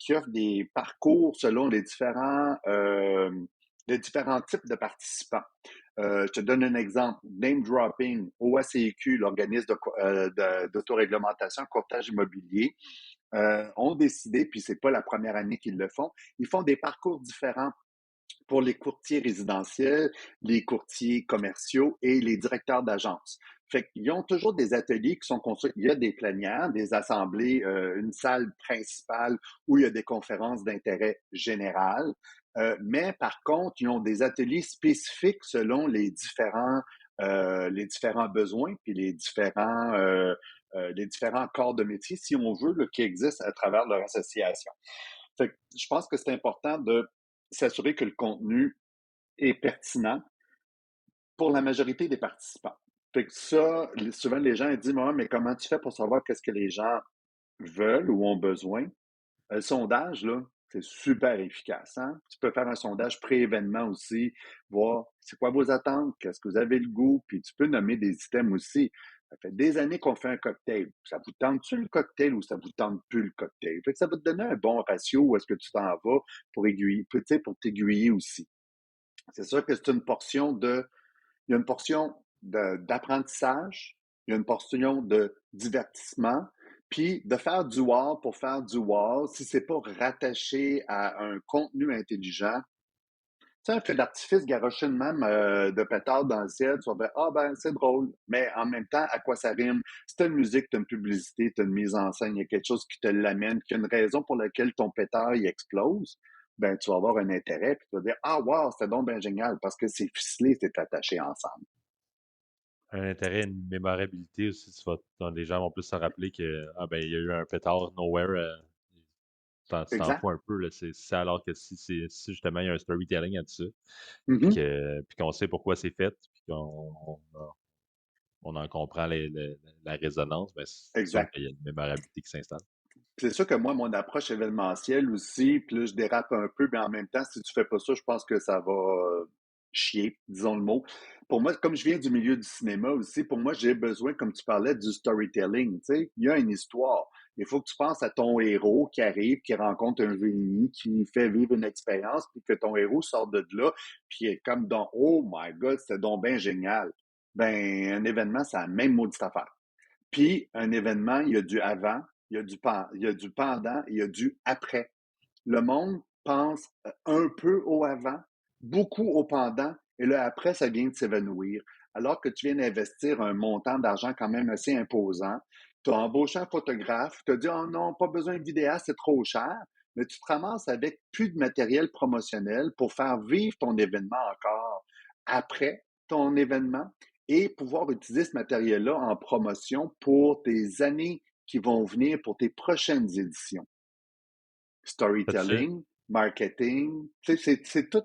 qui offrent des parcours selon les différents types de participants. Je te donne un exemple. Name dropping, OACQ, l'organisme d'autoréglementation courtage immobilier, ont décidé, puis c'est pas la première année qu'ils le font, ils font des parcours différents pour les courtiers résidentiels, les courtiers commerciaux et les directeurs d'agence. Fait qu'ils ont toujours des ateliers qui sont construits. Il y a des plénières, des assemblées, une salle principale où il y a des conférences d'intérêt général. Mais par contre, ils ont des ateliers spécifiques selon les différents besoins puis les différents corps de métier, si on veut, là, qui existent à travers leur association. Fait que je pense que c'est important de s'assurer que le contenu est pertinent pour la majorité des participants. Fait que ça, souvent les gens disent, mais comment tu fais pour savoir qu'est-ce que les gens veulent ou ont besoin? Le sondage, là, c'est super efficace. Hein? Tu peux faire un sondage pré-événement aussi, voir c'est quoi vos attentes, qu'est-ce que vous avez le goût, puis tu peux nommer des items aussi. Ça fait des années qu'on fait un cocktail. Ça vous tente-tu le cocktail ou ça vous tente plus le cocktail? Fait que ça va te donner un bon ratio où est-ce que tu t'en vas pour aiguiller, pour t'aiguiller aussi. C'est sûr que c'est une portion il y a une portion d'apprentissage, il y a une portion de divertissement, puis de faire du wow pour faire du wow, si c'est pas rattaché à un contenu intelligent, tu sais, un feu d'artifice garoché de même de pétard dans le ciel, tu vas dire, ah ben, c'est drôle. Mais en même temps, à quoi ça rime? Si t'as une musique, t'as une publicité, t'as une mise en scène, il y a quelque chose qui te l'amène, qu'il y a une raison pour laquelle ton pétard, il explose, ben, tu vas avoir un intérêt, puis tu vas dire, ah wow, c'était donc bien génial, parce que c'est ficelé, c'est attaché ensemble. Un intérêt, une mémorabilité aussi. Les gens vont plus se rappeler que il y a eu un pétard nowhere. Tu t'en Exact. fous un peu. Là, c'est ça, alors que si justement il y a un storytelling là-dessus, Mm-hmm. puis qu'on sait pourquoi c'est fait, puis on en comprend la résonance, ben, c'est sûr Exact. qu'il y a une mémorabilité qui s'installe. C'est sûr que moi, mon approche événementielle aussi, puis là, je dérape un peu, mais en même temps, si tu fais pas ça, je pense que ça va chier, disons le mot. Pour moi, comme je viens du milieu du cinéma aussi, pour moi, j'ai besoin, comme tu parlais, du storytelling. Tu sais, il y a une histoire. Il faut que tu penses à ton héros qui arrive, qui rencontre un génie, qui fait vivre une expérience, puis que ton héros sort de là, puis est comme dans Oh my God, c'était donc bien génial. Ben, un événement, c'est la même maudite affaire. Puis, un événement, il y a du avant, il y a du pendant, il y a du après. Le monde pense un peu au avant, beaucoup au pendant, et là, après, ça vient de s'évanouir. Alors que tu viens d'investir un montant d'argent quand même assez imposant, tu as embauché un photographe, tu as dit, oh non, pas besoin de vidéaste, c'est trop cher, mais tu te ramasses avec plus de matériel promotionnel pour faire vivre ton événement encore après ton événement et pouvoir utiliser ce matériel-là en promotion pour tes années qui vont venir, pour tes prochaines éditions. As-tu Storytelling, marketing, tu sais, c'est tout.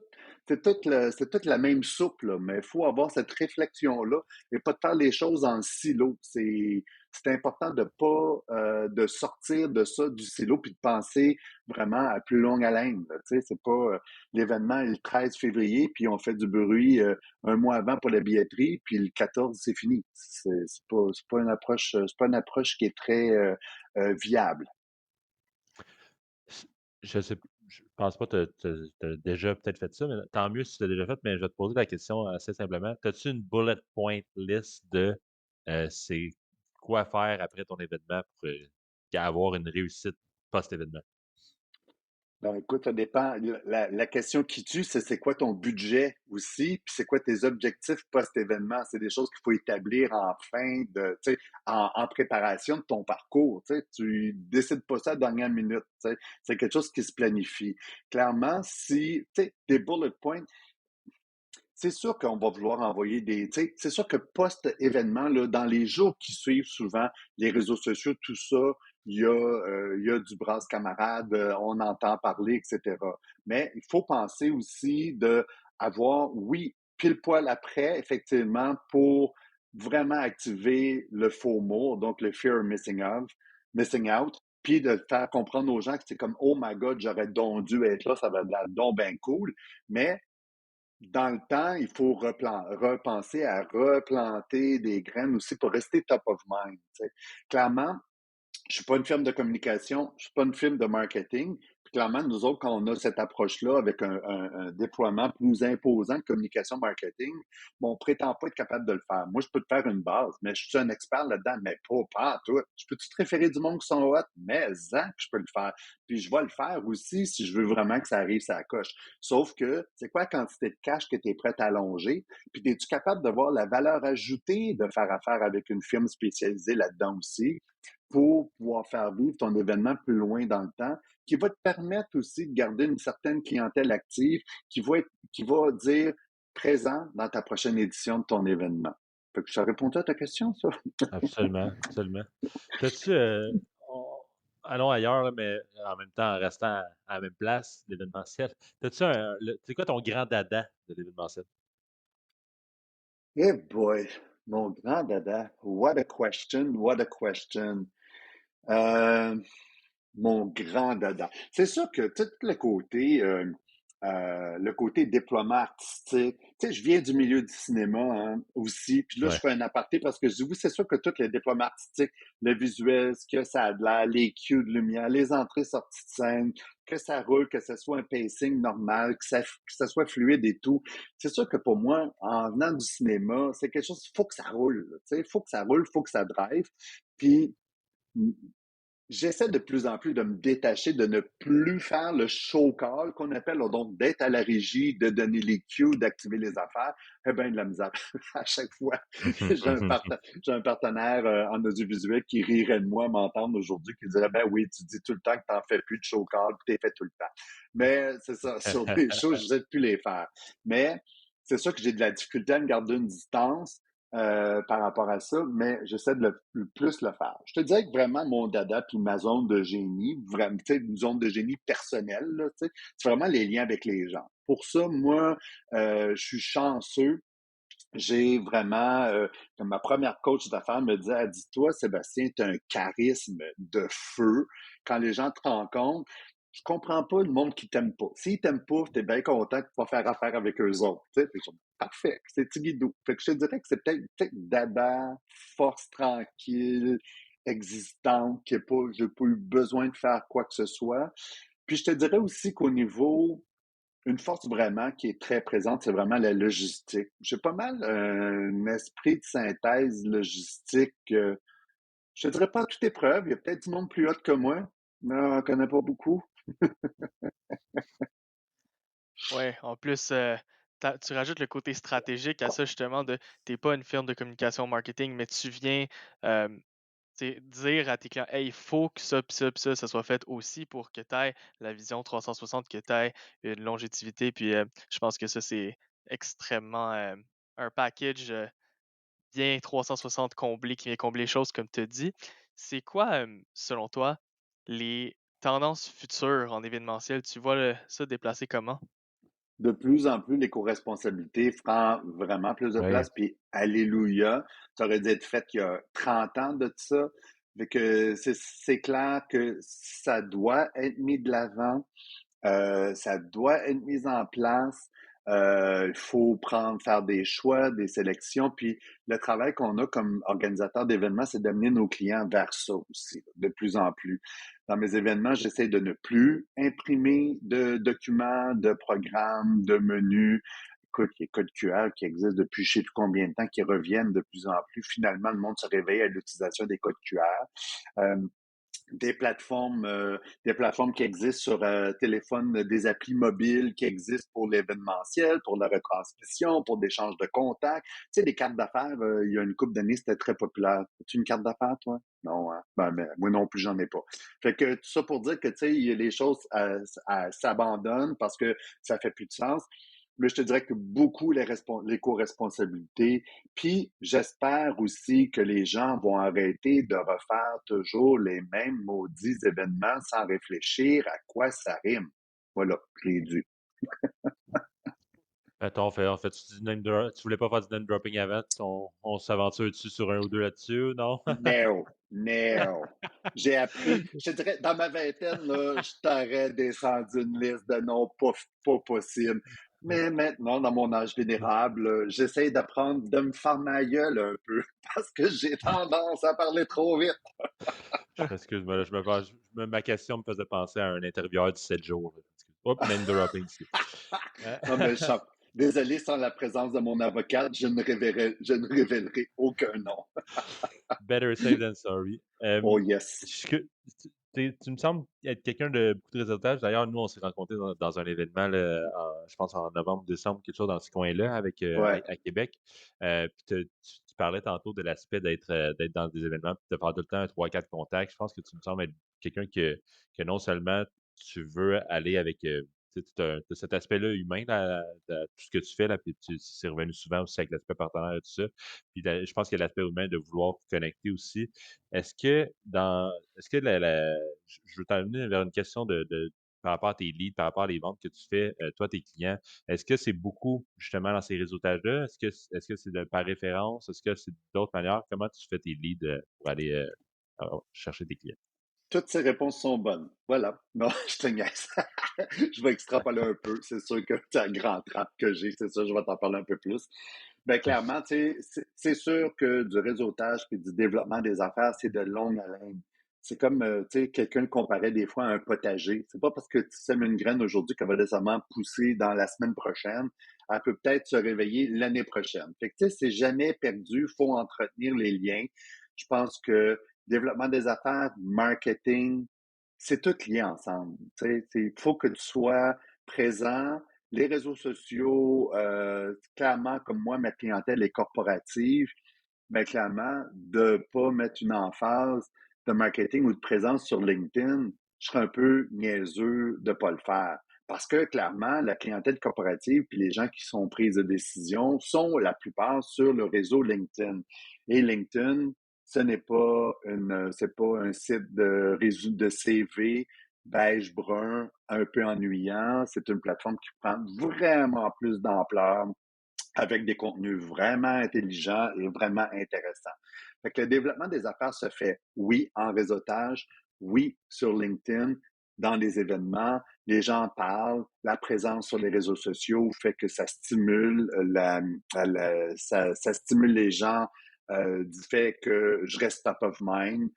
c'est toute la même soupe, là, mais il faut avoir cette réflexion-là et pas de faire les choses en silo. C'est important de pas de sortir de ça, du silo, puis de penser vraiment à plus longue haleine. Là. Tu sais, c'est pas l'événement est le 13 février, puis on fait du bruit un mois avant pour la billetterie, puis le 14, c'est fini. C'est pas une approche, c'est pas une approche qui est très viable. Je sais, je pense pas que tu as déjà peut-être fait ça, mais tant mieux si tu l'as déjà fait, mais je vais te poser la question assez simplement. As-tu une bullet point list de c'est quoi faire après ton événement pour avoir une réussite post-événement? Ben, écoute, ça dépend. La question qui tue, c'est quoi ton budget aussi, puis c'est quoi tes objectifs post-événement. C'est des choses qu'il faut établir en fin de, tu sais, en préparation de ton parcours. Tu sais, tu décides pas ça à la dernière minute. Tu sais, c'est quelque chose qui se planifie. Clairement, si, tu sais, des bullet points, c'est sûr qu'on va vouloir envoyer des. Tu sais, c'est sûr que post-événement, là, dans les jours qui suivent, souvent, les réseaux sociaux, tout ça, il y a du brasse camarade, on entend parler, etc. Mais il faut penser aussi de avoir, oui, pile poil après, effectivement, pour vraiment activer le FOMO, donc le fear of missing out, puis de faire comprendre aux gens que c'est comme, oh my God, j'aurais donc dû être là, ça va être donc bien cool. Mais dans le temps, il faut repenser à replanter des graines aussi pour rester top of mind. Tu sais. Clairement, je suis pas une firme de communication, je suis pas une firme de marketing. Puis clairement, nous autres, quand on a cette approche-là avec un déploiement plus imposant de communication marketing, bon, on prétend pas être capable de le faire. Moi, je peux te faire une base, mais je suis un expert là-dedans, mais pas en tout. Je peux-tu te référer du monde qui sont hot? Mais que je peux le faire. Puis je vais le faire aussi si je veux vraiment que ça arrive, ça coche. Sauf que, c'est quoi la quantité de cash que tu es prêt à allonger? Puis es-tu capable de voir la valeur ajoutée de faire affaire avec une firme spécialisée là-dedans aussi? Pour pouvoir faire vivre ton événement plus loin dans le temps, qui va te permettre aussi de garder une certaine clientèle active qui va dire présent dans ta prochaine édition de ton événement. Fait que ça répond à ta question, ça? Absolument, absolument. T'as-tu, on- allons ailleurs, là, mais en même temps, en restant à la même place, l'événementiel. C'est quoi ton grand dada de l'événementiel? Eh boy, mon grand dada, what a question, what a question. Euh, Mon grand dada. C'est sûr que tout le côté déploiement artistique, tu sais, je viens du milieu du cinéma hein, aussi, puis là, je Ouais. fais un aparté parce que je dis, oui, c'est sûr que tout le déploiement artistique, le visuel, ce que ça a de l'air, les cues de lumière, les entrées sorties de scène, que ça roule, que ce soit un pacing normal, que ça soit fluide et tout. C'est sûr que pour moi, en venant du cinéma, c'est quelque chose, il faut que ça roule, tu sais, il faut que ça roule, il faut que ça drive. Puis j'essaie de plus en plus de me détacher, de ne plus faire le show call qu'on appelle, donc d'être à la régie, de donner les cues, d'activer les affaires. Eh bien, de la misère. À chaque fois, j'ai un partenaire en audiovisuel qui rirait de moi à m'entendre aujourd'hui, qui dirait, ben oui, tu dis tout le temps que tu n'en fais plus de show call, puis tu fait tout le temps. Mais c'est ça, sur des choses, je n'essaie de plus les faire. Mais c'est sûr que j'ai de la difficulté à me garder une distance par rapport à ça, mais j'essaie de le plus le faire. Je te dirais que vraiment mon dada puis ma zone de génie, vraiment, tu sais, une zone de génie personnelle, là, tu sais, c'est vraiment les liens avec les gens. Pour ça, moi, je suis chanceux. J'ai vraiment, comme ma première coach d'affaires me dit, elle dit, toi, Sébastien, tu as un charisme de feu. Quand les gens te rencontrent, je comprends pas le monde qui t'aime pas. S'ils t'aiment pas, t'es bien content de pas faire affaire avec eux autres. Tu sais, fait que je dis, parfait, c'est Tigidou. Fait que je te dirais que c'est peut-être dada, force tranquille, existante, j'ai pas eu besoin de faire quoi que ce soit. Puis je te dirais aussi qu'au niveau, une force vraiment qui est très présente, c'est vraiment la logistique. J'ai pas mal un esprit de synthèse logistique. Je te dirais pas à toute épreuve. Il y a peut-être du monde plus hot que moi, mais on n'en connaît pas beaucoup. Ouais, en plus, tu rajoutes le côté stratégique à ça justement de t'es pas une firme de communication marketing, mais tu viens euh, dire à tes clients, hey, il faut que ça, puis ça soit fait aussi pour que tu aies la vision 360, que tu aies une longévité. Puis je pense que ça, c'est extrêmement un package bien 360 comblé qui vient combler les choses comme tu as dit. C'est quoi, selon toi, les tendances futures en événementiel? Tu vois ça déplacer comment? de plus en plus, l'éco-responsabilité prend vraiment plus de Oui. place. Puis, alléluia, ça aurait dû être fait il y a 30 ans de ça. Fait que c'est clair que ça doit être mis de l'avant. Ça doit être mis en place. Il faut faire des choix, des sélections. Puis le travail qu'on a comme organisateur d'événements, c'est d'amener nos clients vers ça aussi, de plus en plus. Dans mes événements, j'essaie de ne plus imprimer de documents, de programmes, de menus. Écoute, il y a codes QR qui existent depuis je sais plus combien de temps, qui reviennent de plus en plus. Finalement, le monde se réveille à l'utilisation des codes QR. Des plateformes qui existent sur téléphone, des applis mobiles qui existent pour l'événementiel, pour la retransmission, pour l'échange de contacts. Tu sais, les cartes d'affaires, il y a une couple d'années, c'était très populaire. As-tu une carte d'affaires, toi? Non, hein? Ben, moi non plus, j'en ai pas. Fait que tout ça pour dire que, tu sais, les choses s'abandonnent parce que ça fait plus de sens. Mais je te dirais que beaucoup l'éco-responsabilité. Puis j'espère aussi que les gens vont arrêter de refaire toujours les mêmes maudits événements sans réfléchir à quoi ça rime. Voilà, je l'ai dit. Attends, tu voulais pas faire du name dropping avant? On s'aventure dessus sur un ou deux là-dessus, non? No, no. J'ai appris, je te dirais, dans ma vingtaine, là, je t'aurais descendu une liste de noms pas possible. Mais maintenant, dans mon âge vénérable, j'essaie d'apprendre de me faire ma gueule un peu parce que j'ai tendance à parler trop vite. Excuse-moi, là, ma question me faisait penser à un intervieweur du 7 jours. Là. Hop, name dropping ici. Non, mais désolé, sans la présence de mon avocate, je ne révélerai aucun nom. Better safe than sorry. Oh yes. Tu me sembles être quelqu'un de beaucoup de réseautage. D'ailleurs, nous, on s'est rencontrés dans un événement, là, je pense en novembre, décembre, quelque chose dans ce coin-là, Ouais. à Québec. Puis tu parlais tantôt de l'aspect d'être dans des événements, puis de faire tout le temps un 3-4 contacts. Je pense que tu me sembles être quelqu'un que non seulement tu veux aller avec tu as cet aspect-là humain dans tout ce que tu fais, là, puis c'est revenu souvent aussi avec l'aspect partenaire et tout ça. Puis je pense qu'il y a l'aspect humain de vouloir connecter aussi. Est-ce que dans est-ce que je veux t'amener vers une question par rapport à tes leads, par rapport à les ventes que tu fais, toi, tes clients, est-ce que c'est beaucoup justement dans ces réseautages-là? Est-ce que c'est par référence? Est-ce que c'est d'autres manières? Comment tu fais tes leads pour aller chercher tes clients? Toutes ces réponses sont bonnes. Voilà. Non, je te niaise. Je vais extrapoler un peu. C'est sûr que c'est un grand trap que j'ai. C'est ça, je vais t'en parler un peu plus. Bien, clairement, tu sais, c'est sûr que du réseautage puis du développement des affaires, c'est de longue haleine. C'est comme, tu sais, quelqu'un le comparait des fois à un potager. C'est pas parce que tu sèmes une graine aujourd'hui qu'elle va nécessairement pousser dans la semaine prochaine. Elle peut peut-être se réveiller l'année prochaine. Fait que, tu sais, c'est jamais perdu. Il faut entretenir les liens. Je pense que développement des affaires, marketing, c'est tout lié ensemble. Tu sais, il faut que tu sois présent. Les réseaux sociaux, clairement, comme moi, ma clientèle est corporative, mais clairement, de ne pas mettre une emphase de marketing ou de présence sur LinkedIn, je serais un peu niaiseux de ne pas le faire. Parce que clairement, la clientèle corporative puis les gens qui sont prises de décision sont la plupart sur le réseau LinkedIn. Et LinkedIn, c'est pas un site de CV beige brun, un peu ennuyant. C'est une plateforme qui prend vraiment plus d'ampleur avec des contenus vraiment intelligents et vraiment intéressants. Fait que le développement des affaires se fait, oui, en réseautage, oui, sur LinkedIn, dans des événements, les gens parlent, la présence sur les réseaux sociaux fait que ça stimule ça stimule les gens du fait que je reste top of mind.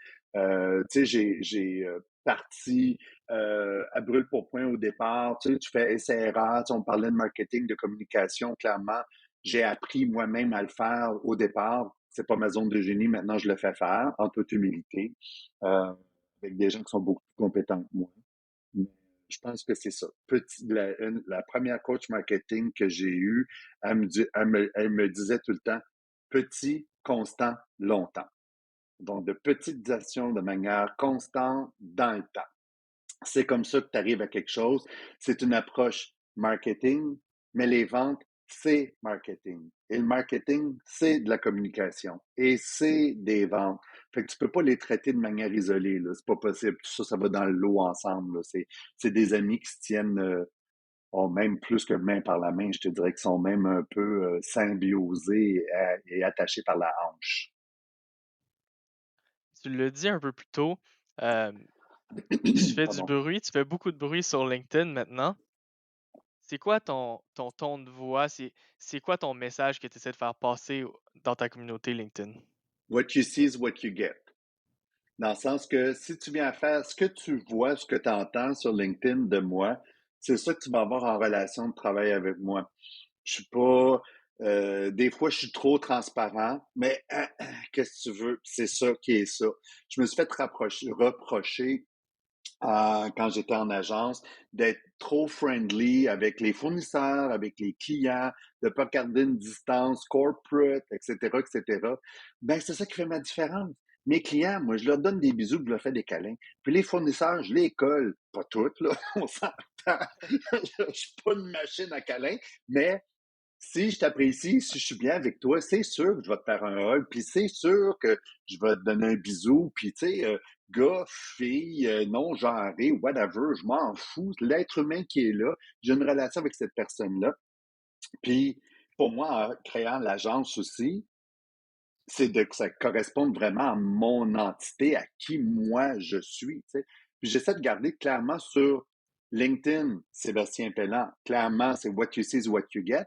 Tu sais, j'ai parti à brûle pour point au départ. Tu sais, tu fais SRA, tu sais, on parlait de marketing, de communication, clairement. J'ai appris moi-même à le faire au départ. C'est pas ma zone de génie, maintenant je le fais faire, en toute humilité, avec des gens qui sont beaucoup plus compétents que moi. Mais je pense que c'est ça. La première coach marketing que j'ai eue, elle me disait tout le temps, petit, constant, longtemps. Donc, de petites actions de manière constante dans le temps. C'est comme ça que tu arrives à quelque chose. C'est une approche marketing, mais les ventes, c'est marketing. Et le marketing, c'est de la communication. Et c'est des ventes. Fait que tu peux pas les traiter de manière isolée, là. C'est pas possible. Tout ça, ça va dans le lot ensemble, là. C'est des amis qui se tiennent même plus que main par la main, je te dirais qu'ils sont même un peu symbiosés et attachés par la hanche. Tu l'as dit un peu plus tôt, tu fais du Pardon. bruit, tu fais beaucoup de bruit sur LinkedIn maintenant. C'est quoi ton ton de voix? C'est quoi ton message que tu essaies de faire passer dans ta communauté LinkedIn? What you see is what you get. Dans le sens que si tu viens faire ce que tu vois, ce que tu entends sur LinkedIn de moi, c'est ça que tu vas avoir en relation de travail avec moi. Je suis pas. Des fois, je suis trop transparent, mais qu'est-ce que tu veux? C'est ça qui est ça. Je me suis fait reprocher quand j'étais en agence, d'être trop friendly avec les fournisseurs, avec les clients, de ne pas garder une distance corporate, etc., etc. Ben, c'est ça qui fait ma différence. Mes clients, moi, je leur donne des bisous, je leur fais des câlins. Puis les fournisseurs, je les colle. Pas toutes, là, on s'entend. Je ne suis pas une machine à câlins, mais si je t'apprécie, si je suis bien avec toi, c'est sûr que je vais te faire un hug, puis c'est sûr que je vais te donner un bisou, puis tu sais, gars, fille, non-genré, whatever, je m'en fous. L'être humain qui est là, j'ai une relation avec cette personne-là. Puis pour moi, en créant l'agence aussi, c'est que ça corresponde vraiment à mon entité, à qui moi je suis. Tu sais. Puis j'essaie de garder clairement sur LinkedIn, Sébastien Pelland, clairement, c'est what you see is what you get.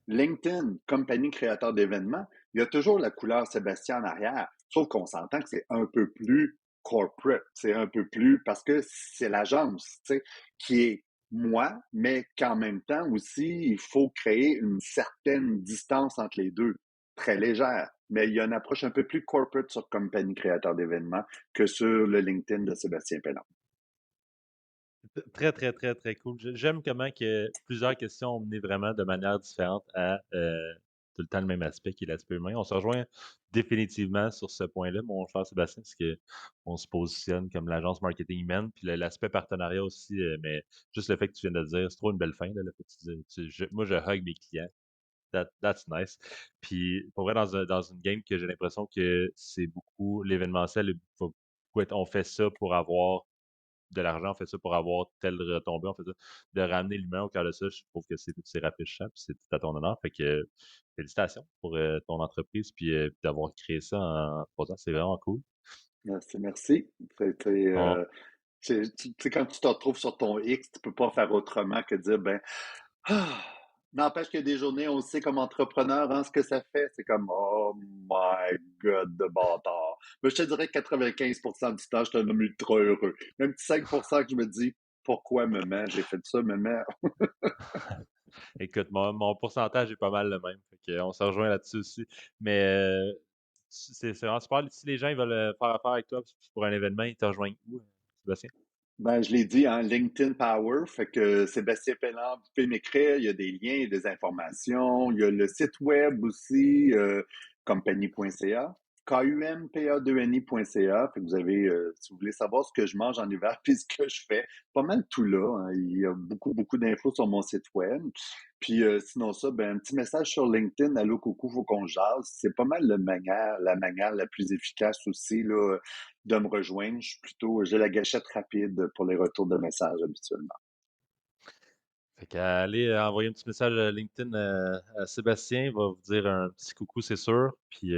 LinkedIn, compagnie créateur d'événements, il y a toujours la couleur Sébastien en arrière, sauf qu'on s'entend que c'est un peu plus corporate, c'est un peu plus, parce que c'est l'agence, tu sais, qui est moi, mais qu'en même temps aussi, il faut créer une certaine distance entre les deux, très légère. Mais il y a une approche un peu plus corporate sur compagnie créateur d'événements que sur le LinkedIn de Sébastien Pelland. Très, très, très, très cool. J'aime comment que plusieurs questions ont mené vraiment de manière différente à tout le temps le même aspect qui est l'aspect humain. On se rejoint définitivement sur ce point-là, mon cher Sébastien, parce qu'on se positionne comme l'agence marketing humaine, puis l'aspect partenariat aussi, mais juste le fait que tu viens de dire, c'est trop une belle fin, là, le fait que tu dis, moi, je hug mes clients. That's nice. Puis, pour vrai, dans une game que j'ai l'impression que c'est beaucoup l'événementiel, on fait ça pour avoir de l'argent, on fait ça pour avoir telle retombée, on fait ça. De ramener l'humain au cœur de ça, je trouve que c'est rafraîchissant, puis c'est tout à ton honneur. Fait que félicitations pour ton entreprise, puis d'avoir créé ça en 3 ans, c'est vraiment cool. Merci, merci. On- Tu sais, quand tu te retrouves sur ton X, tu peux pas faire autrement que dire, ben, ah, n'empêche qu'il y a des journées, on sait comme entrepreneur, hein, ce que ça fait. C'est comme, oh my God, de bâtard. Mais je te dirais que 95% du temps, je suis un homme ultra heureux. Même petit 5% que je me dis, pourquoi, maman, j'ai fait ça, maman? Écoute, mon pourcentage est pas mal le même. Fait que, on se rejoint là-dessus aussi. Mais c'est vraiment super. Si les gens ils veulent faire affaire avec toi pour un événement, ils te rejoignent où, Sébastien? Ben, je l'ai dit, hein, LinkedIn Power, fait que Sébastien Pelland, vous pouvez m'écrire, il y a des liens, il y a des informations, il y a le site web aussi, compagnie.ca, kumpa2ni.ca, fait que vous avez, si vous voulez savoir ce que je mange en hiver puis ce que je fais, pas mal tout là, hein, il y a beaucoup, beaucoup d'infos sur mon site web. Puis sinon ça, ben, un petit message sur LinkedIn, allô, coucou, faut qu'on jase, c'est pas mal la manière la plus efficace aussi, là, de me rejoindre. J'ai la gâchette rapide pour les retours de messages habituellement. Fait qu'allez envoyer un petit message à LinkedIn à Sébastien, il va vous dire un petit coucou, c'est sûr. Puis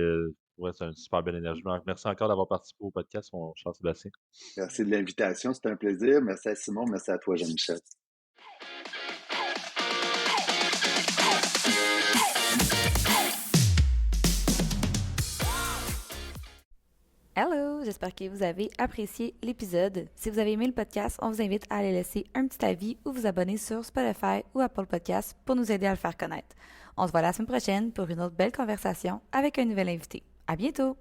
ouais, c'est une super belle énergie. Merci encore d'avoir participé au podcast, mon cher Sébastien. Merci de l'invitation, c'était un plaisir. Merci à Simon, merci à toi, Jean-Michel. Hello, j'espère que vous avez apprécié l'épisode. Si vous avez aimé le podcast, on vous invite à aller laisser un petit avis ou vous abonner sur Spotify ou Apple Podcasts pour nous aider à le faire connaître. On se voit la semaine prochaine pour une autre belle conversation avec un nouvel invité. À bientôt!